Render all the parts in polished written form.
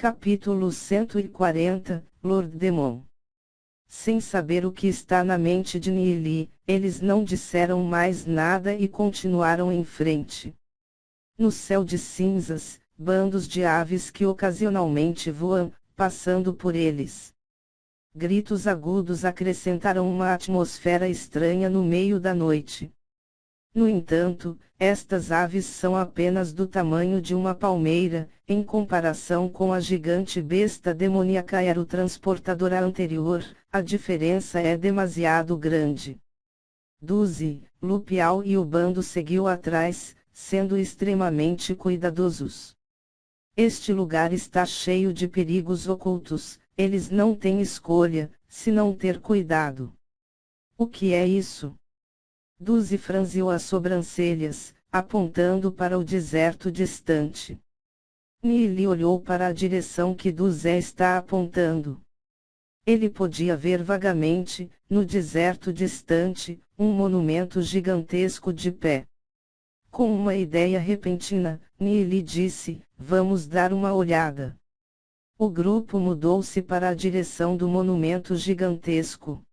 Capítulo 140, Lord Demon. Sem saber o que está na mente de Nili, eles não disseram mais nada e continuaram em frente. No céu de cinzas, bandos de aves que ocasionalmente voam, passando por eles. Gritos agudos acrescentaram uma atmosfera estranha no meio da noite. No entanto, estas aves são apenas do tamanho de uma palmeira, em comparação com a gigante besta demoníaca aerotransportadora anterior, a diferença é demasiado grande. Duzi, Lupial e o bando seguiu atrás, sendo extremamente cuidadosos. Este lugar está cheio de perigos ocultos, eles não têm escolha, senão ter cuidado. O que é isso? Duzi franziu as sobrancelhas, apontando para o deserto distante. Nili olhou para a direção que Duzé está apontando. Ele podia ver vagamente, no deserto distante, um monumento gigantesco de pé. Com uma ideia repentina, Nili disse: "Vamos dar uma olhada." O grupo mudou-se para a direção do monumento gigantesco.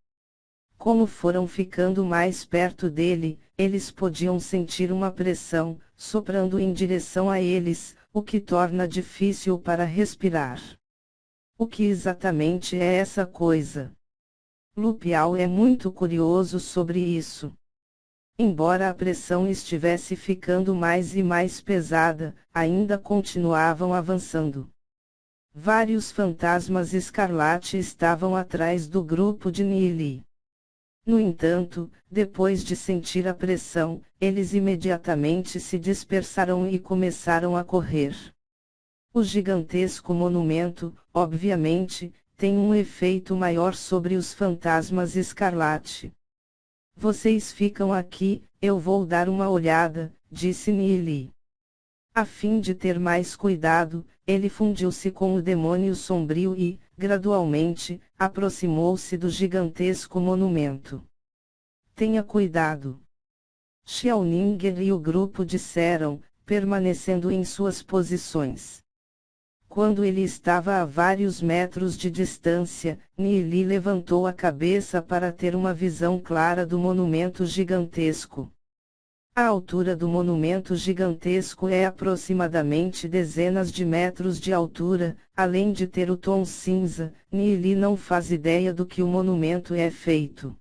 Como foram ficando mais perto dele, eles podiam sentir uma pressão, soprando em direção a eles, o que torna difícil para respirar. O que exatamente é essa coisa? Lupial é muito curioso sobre isso. Embora a pressão estivesse ficando mais e mais pesada, ainda continuavam avançando. Vários fantasmas escarlate estavam atrás do grupo de Nili. No entanto, depois de sentir a pressão, eles imediatamente se dispersaram e começaram a correr. O gigantesco monumento, obviamente, tem um efeito maior sobre os fantasmas escarlate. "Vocês ficam aqui, eu vou dar uma olhada", disse Nili. A fim de ter mais cuidado, ele fundiu-se com o demônio sombrio e, gradualmente, aproximou-se do gigantesco monumento. "Tenha cuidado." Xiaoninger e o grupo disseram, permanecendo em suas posições. Quando ele estava a vários metros de distância, Nili levantou a cabeça para ter uma visão clara do monumento gigantesco. A altura do monumento gigantesco é aproximadamente dezenas de metros de altura, além de ter o tom cinza. Nili não faz ideia do que o monumento é feito.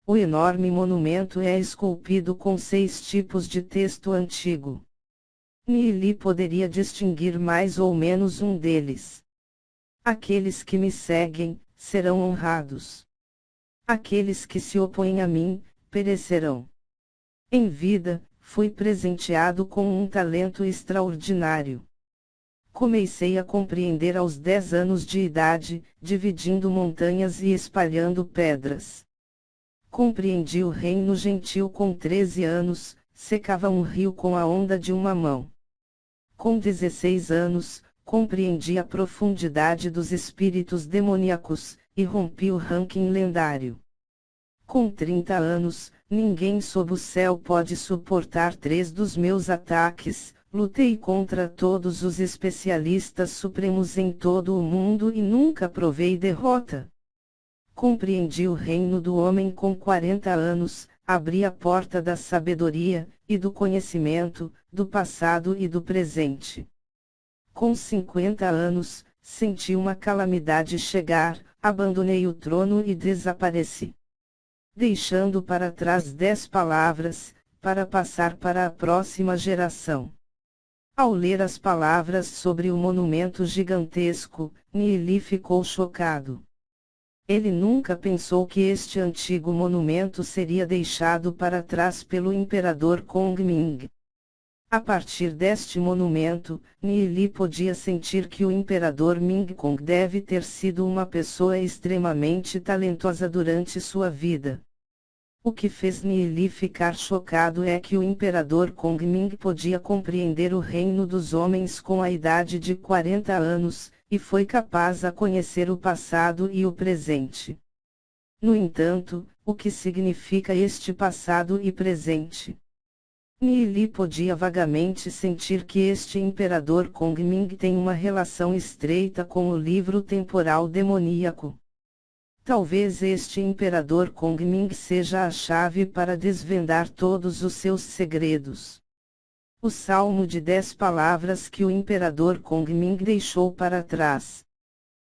O enorme monumento é esculpido com 6 tipos de texto antigo. Nili poderia distinguir mais ou menos um deles. "Aqueles que me seguem, serão honrados. Aqueles que se opõem a mim, perecerão." Em vida, fui presenteado com um talento extraordinário. Comecei a compreender aos 10 anos de idade, dividindo montanhas e espalhando pedras. Compreendi o reino gentil com 13 anos, secava um rio com a onda de uma mão. Com 16 anos, compreendi a profundidade dos espíritos demoníacos, e rompi o ranking lendário. Com 30 anos, ninguém sob o céu pode suportar 3 dos meus ataques. Lutei contra todos os especialistas supremos em todo o mundo e nunca provei derrota. Compreendi o reino do homem com 40 anos, abri a porta da sabedoria, e do conhecimento, do passado e do presente. Com 50 anos, senti uma calamidade chegar, abandonei o trono e desapareci. Deixando para trás 10 palavras, para passar para a próxima geração. Ao ler as palavras sobre o monumento gigantesco, Nili ficou chocado. Ele nunca pensou que este antigo monumento seria deixado para trás pelo imperador Kongming. A partir deste monumento, Nili podia sentir que o imperador Ming Kong deve ter sido uma pessoa extremamente talentosa durante sua vida. O que fez Nili ficar chocado é que o imperador Kongming podia compreender o reino dos homens com a idade de 40 anos, e foi capaz de conhecer o passado e o presente. No entanto, o que significa este passado e presente? Nili podia vagamente sentir que este imperador Kongming tem uma relação estreita com o livro temporal demoníaco. Talvez este imperador Kongming seja a chave para desvendar todos os seus segredos. O salmo de 10 palavras que o imperador Kongming deixou para trás.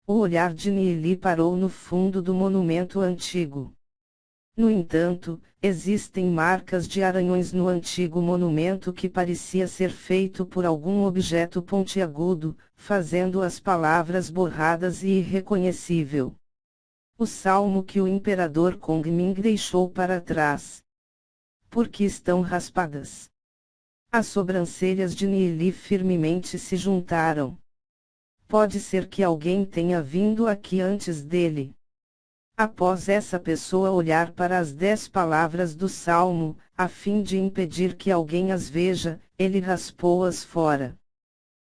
O olhar de Nili parou no fundo do monumento antigo. No entanto, existem marcas de aranhões no antigo monumento que parecia ser feito por algum objeto pontiagudo, fazendo as palavras borradas e irreconhecível. O salmo que o imperador Kongming deixou para trás. Por que estão raspadas? As sobrancelhas de Nili firmemente se juntaram. Pode ser que alguém tenha vindo aqui antes dele. Após essa pessoa olhar para as 10 palavras do Salmo, a fim de impedir que alguém as veja, ele raspou-as fora.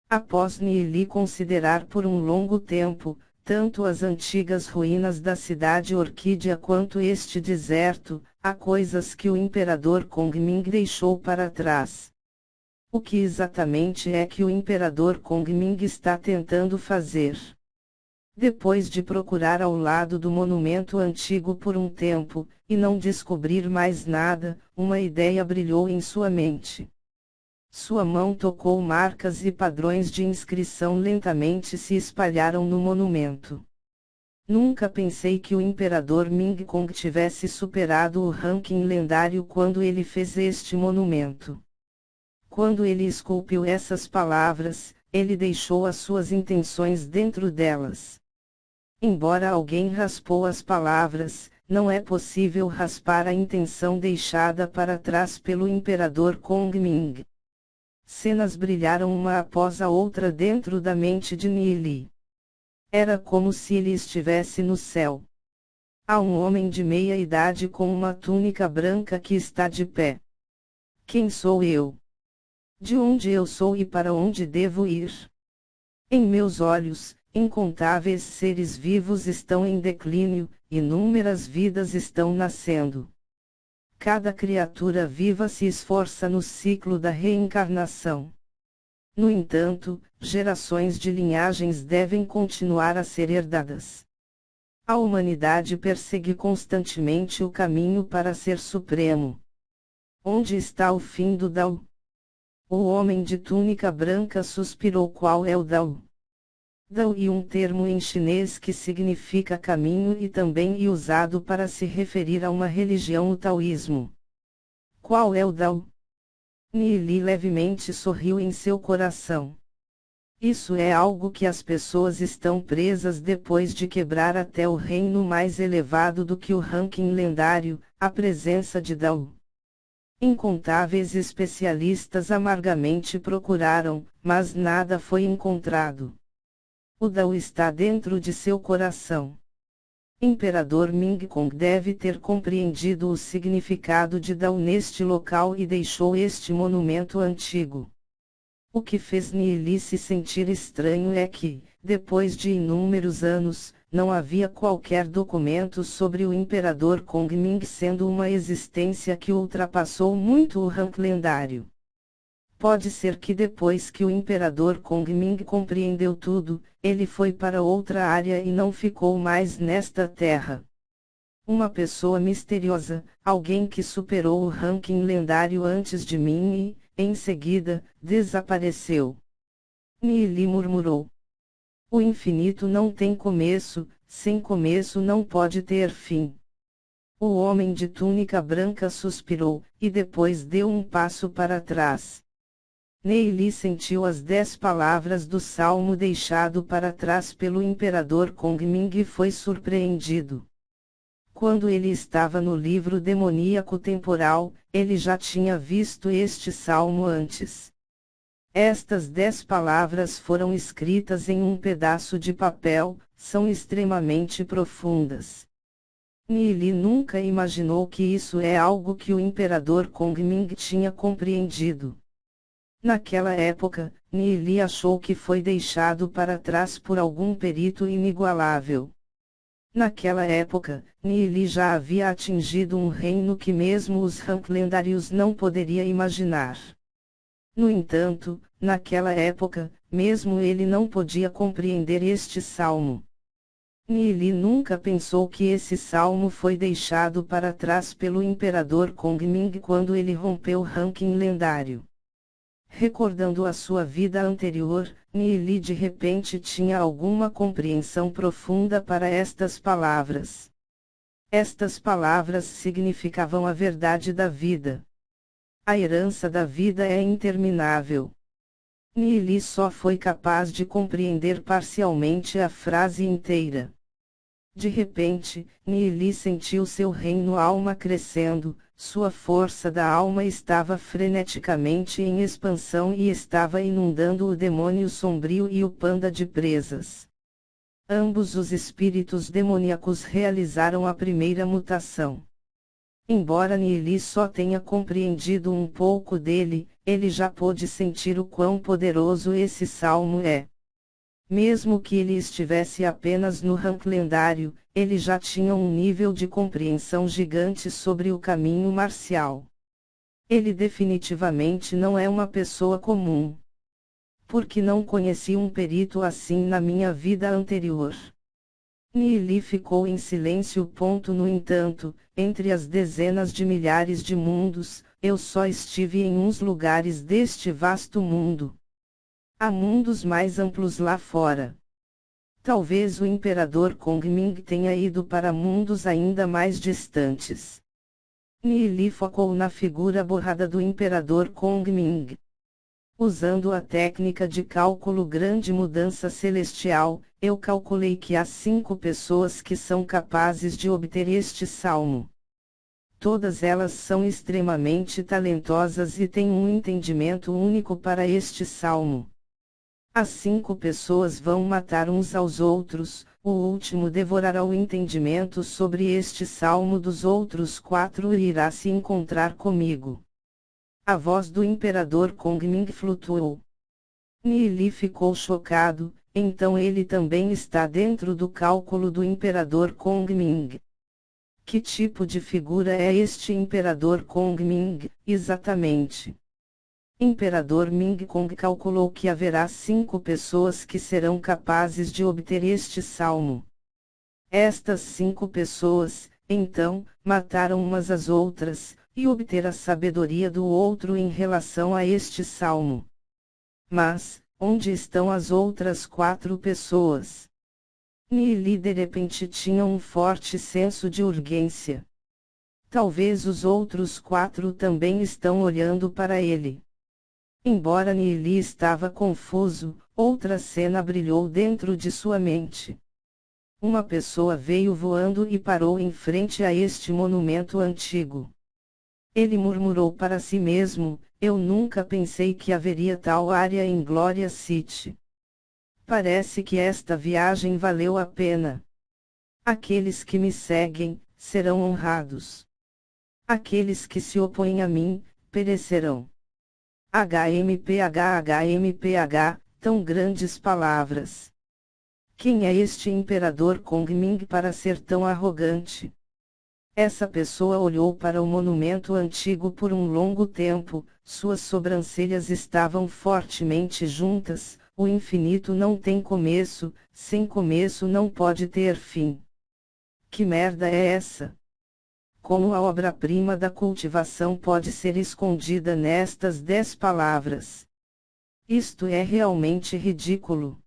Após Nili considerar por um longo tempo, tanto as antigas ruínas da cidade Orquídea quanto este deserto, há coisas que o imperador Kongming deixou para trás. O que exatamente é que o imperador Kongming está tentando fazer? Depois de procurar ao lado do monumento antigo por um tempo, e não descobrir mais nada, uma ideia brilhou em sua mente. Sua mão tocou marcas e padrões de inscrição lentamente se espalharam no monumento. Nunca pensei que o imperador Ming Kong tivesse superado o ranking lendário quando ele fez este monumento. Quando ele esculpiu essas palavras, ele deixou as suas intenções dentro delas. Embora alguém raspou as palavras, não é possível raspar a intenção deixada para trás pelo imperador Kongming. Cenas brilharam uma após a outra dentro da mente de Nili. Era como se ele estivesse no céu. Há um homem de meia idade com uma túnica branca que está de pé. Quem sou eu? De onde eu sou e para onde devo ir? Em meus olhos, incontáveis seres vivos estão em declínio, inúmeras vidas estão nascendo. Cada criatura viva se esforça no ciclo da reencarnação. No entanto, gerações de linhagens devem continuar a ser herdadas. A humanidade persegue constantemente o caminho para ser supremo. Onde está o fim do Dao? O homem de túnica branca suspirou. Qual é o Dao? Dao é um termo em chinês que significa caminho e também é usado para se referir a uma religião, o taoísmo. Qual é o Dao? Nili levemente sorriu em seu coração. Isso é algo que as pessoas estão presas depois de quebrar até o reino mais elevado do que o ranking lendário, a presença de Dao. Incontáveis especialistas amargamente procuraram, mas nada foi encontrado. O Dao está dentro de seu coração. Imperador Ming Kong deve ter compreendido o significado de Dao neste local e deixou este monumento antigo. O que fez Nili se sentir estranho é que, depois de inúmeros anos, não havia qualquer documento sobre o Imperador Kongming sendo uma existência que ultrapassou muito o rank lendário. Pode ser que depois que o Imperador Kongming compreendeu tudo, ele foi para outra área e não ficou mais nesta terra. Uma pessoa misteriosa, alguém que superou o ranking lendário antes de mim e, em seguida, desapareceu. Nili murmurou. O infinito não tem começo, sem começo não pode ter fim. O homem de túnica branca suspirou, e depois deu um passo para trás. Nili sentiu as 10 palavras do salmo deixado para trás pelo imperador Kongming e foi surpreendido. Quando ele estava no livro demoníaco temporal, ele já tinha visto este salmo antes. Estas 10 palavras foram escritas em um pedaço de papel, são extremamente profundas. Nili nunca imaginou que isso é algo que o imperador Kongming tinha compreendido. Naquela época, Nili achou que foi deixado para trás por algum perito inigualável. Naquela época, Nihili já havia atingido um reino que mesmo os Rank lendários não poderia imaginar. No entanto, naquela época, mesmo ele não podia compreender este salmo. Nihili nunca pensou que esse salmo foi deixado para trás pelo imperador Kongming quando ele rompeu o ranking lendário. Recordando a sua vida anterior, Nihili de repente tinha alguma compreensão profunda para estas palavras. Estas palavras significavam a verdade da vida. A herança da vida é interminável. Nihili só foi capaz de compreender parcialmente a frase inteira. De repente, Nihili sentiu seu reino alma crescendo, sua força da alma estava freneticamente em expansão e estava inundando o demônio sombrio e o panda de presas. Ambos os espíritos demoníacos realizaram a primeira mutação. Embora Nihili só tenha compreendido um pouco dele, ele já pôde sentir o quão poderoso esse salmo é. Mesmo que ele estivesse apenas no rank lendário, ele já tinha um nível de compreensão gigante sobre o caminho marcial. Ele definitivamente não é uma pessoa comum. Porque não conheci um perito assim na minha vida anterior. Nihili ficou em silêncio. No entanto, entre as dezenas de milhares de mundos, eu só estive em uns lugares deste vasto mundo. Há mundos mais amplos lá fora. Talvez o imperador Kongming tenha ido para mundos ainda mais distantes. Nihili focou na figura borrada do imperador Kongming. Usando a técnica de cálculo grande mudança celestial, eu calculei que há 5 pessoas que são capazes de obter este salmo. Todas elas são extremamente talentosas e têm um entendimento único para este salmo. As 5 pessoas vão matar uns aos outros, o último devorará o entendimento sobre este salmo dos outros 4 e irá se encontrar comigo. A voz do imperador Kongming flutuou. Nihili ficou chocado, então ele também está dentro do cálculo do imperador Kongming. Que tipo de figura é este imperador Kongming, exatamente? Imperador Ming Kong calculou que haverá 5 pessoas que serão capazes de obter este salmo. Estas 5 pessoas, então, mataram umas às outras, e obter a sabedoria do outro em relação a este salmo. Mas, onde estão as outras 4 pessoas? Nihili de repente tinha um forte senso de urgência. Talvez os outros 4 também estão olhando para ele. Embora Nihili estava confuso, outra cena brilhou dentro de sua mente. Uma pessoa veio voando e parou em frente a este monumento antigo. Ele murmurou para si mesmo: eu nunca pensei que haveria tal área em Gloria City. Parece que esta viagem valeu a pena. Aqueles que me seguem, serão honrados. Aqueles que se opõem a mim, perecerão. HMPH, tão grandes palavras. Quem é este imperador Kongming para ser tão arrogante? Essa pessoa olhou para o monumento antigo por um longo tempo, suas sobrancelhas estavam fortemente juntas. O infinito não tem começo, sem começo não pode ter fim. Que merda é essa? Como a obra-prima da cultivação pode ser escondida nestas 10 palavras? Isto é realmente ridículo.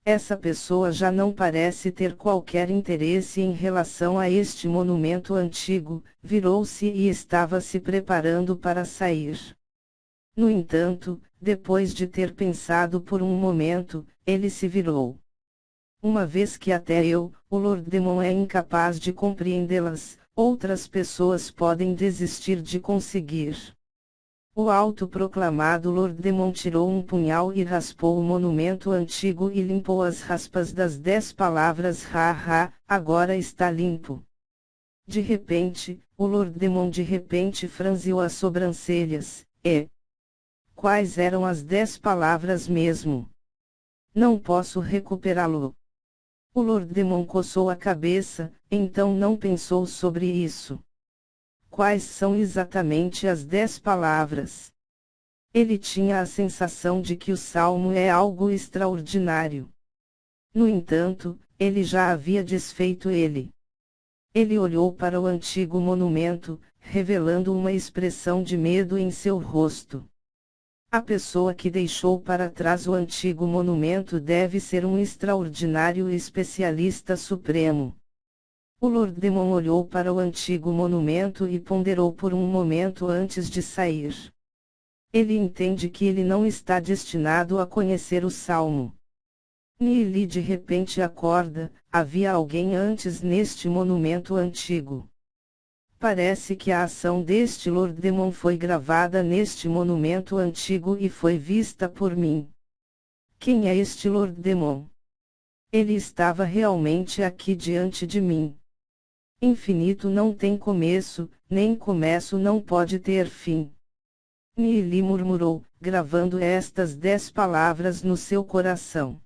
Essa pessoa já não parece ter qualquer interesse em relação a este monumento antigo, virou-se e estava se preparando para sair. No entanto, depois de ter pensado por um momento, ele se virou. Uma vez que até eu, o Lord Demon, é incapaz de compreendê-las, outras pessoas podem desistir de conseguir. O autoproclamado Lord Demon tirou um punhal e raspou o monumento antigo e limpou as raspas das 10 palavras. Agora está limpo. De repente, o Lord Demon de repente franziu as sobrancelhas. Quais eram as 10 palavras mesmo? Não posso recuperá-lo. O Lord Demon coçou a cabeça, então não pensou sobre isso. Quais são exatamente as 10 palavras? Ele tinha a sensação de que o salmo é algo extraordinário. No entanto, ele já havia desfeito ele. Ele olhou para o antigo monumento, revelando uma expressão de medo em seu rosto. A pessoa que deixou para trás o antigo monumento deve ser um extraordinário especialista supremo. O Lord Demon olhou para o antigo monumento e ponderou por um momento antes de sair. Ele entende que ele não está destinado a conhecer o salmo. Nili de repente acorda, havia alguém antes neste monumento antigo. Parece que a ação deste Lord Demon foi gravada neste monumento antigo e foi vista por mim. Quem é este Lord Demon? Ele estava realmente aqui diante de mim. Infinito não tem começo, nem começo não pode ter fim. Nili murmurou, gravando estas 10 palavras no seu coração.